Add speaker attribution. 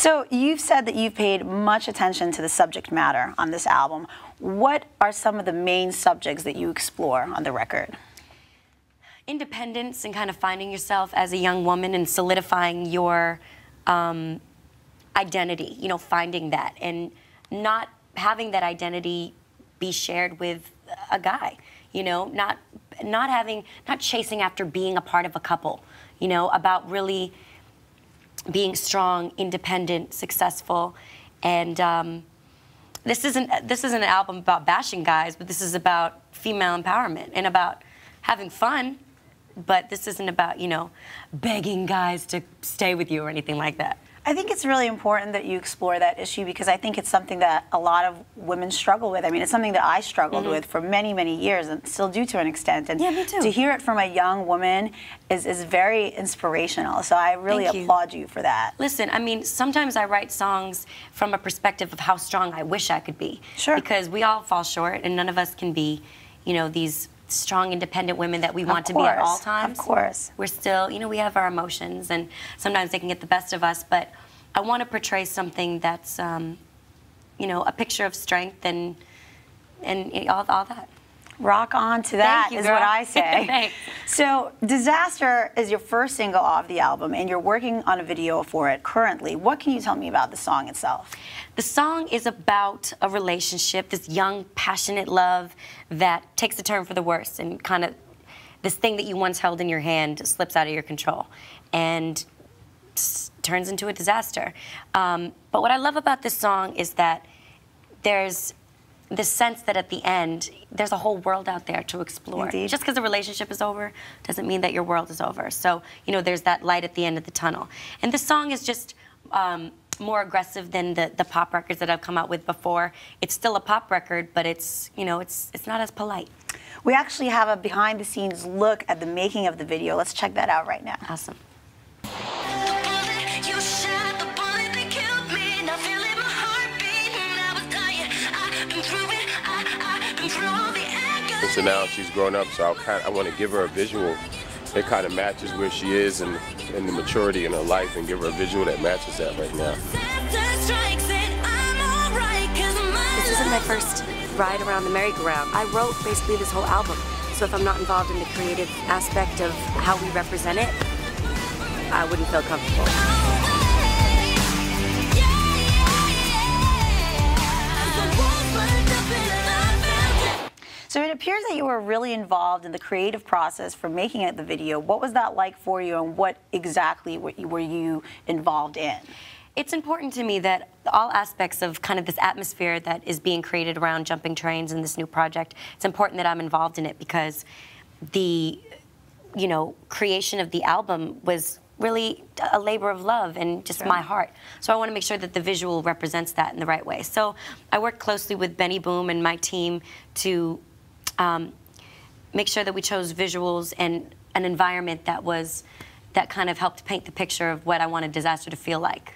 Speaker 1: So you've said that you've paid much attention to the subject matter on this album. What are some of the main subjects that you explore on the record?
Speaker 2: Independence and kind of finding yourself as a young woman and solidifying your identity, you know, finding that and not having that identity be shared with a guy, you know, not chasing after being a part of a couple, you know, about really being strong, independent, successful. And this isn't an album about bashing guys, but this is about female empowerment and about having fun. But this isn't about, you know, begging guys to stay with you or anything like that.
Speaker 1: I think it's really important that you explore that issue because I think it's something that a lot of women struggle with. I mean, it's something that I struggled with for many, many years and still do to an extent. And
Speaker 2: yeah, me too.
Speaker 1: To hear it from a young woman is very inspirational. So I really applaud you for that.
Speaker 2: Listen, I mean, sometimes I write songs from a perspective of how strong I wish I could be.
Speaker 1: Sure.
Speaker 2: Because we all fall short and none of us can be, you know, these strong, independent women that we want to be at all times.
Speaker 1: Of course.
Speaker 2: We're still, you know, we have our emotions and sometimes they can get the best of us, but I want to portray something that's, you know, a picture of strength and all that.
Speaker 1: Rock on to that is what I say.
Speaker 2: Thanks.
Speaker 1: So, Disaster is your first single off the album, and you're working on a video for it currently. What can you tell me about the song itself?
Speaker 2: The song is about a relationship, this young, passionate love that takes a turn for the worse, and kind of this thing that you once held in your hand slips out of your control and turns into a disaster. But what I love about this song is that there's this sense that at the end, there's a whole world out there to explore.
Speaker 1: Indeed.
Speaker 2: Just because a relationship is over doesn't mean that your world is over. So, you know, there's that light at the end of the tunnel. And this song is just more aggressive than the pop records that I've come out with before. It's still a pop record, but it's, you know, it's not as polite.
Speaker 1: We actually have a behind-the-scenes look at the making of the video. Let's check that out right now.
Speaker 2: Awesome.
Speaker 3: So now she's grown up, so I want to give her a visual that kind of matches where she is and the maturity in her life, and give her a visual that matches that right now.
Speaker 2: This isn't my first ride around the merry-go-round. I wrote basically this whole album, so if I'm not involved in the creative aspect of how we represent it, I wouldn't feel comfortable.
Speaker 1: So it appears that you were really involved in the creative process for making it the video. What was that like for you, and what exactly were you involved in?
Speaker 2: It's important to me that all aspects of kind of this atmosphere that is being created around Jumping Trains and this new project, it's important that I'm involved in it because the, you know, creation of the album was really a labor of love and just my heart. So I want to make sure that the visual represents that in the right way. So I worked closely with Benny Boom and my team to make sure that we chose visuals and an environment that kind of helped paint the picture of what I wanted Disaster to feel like.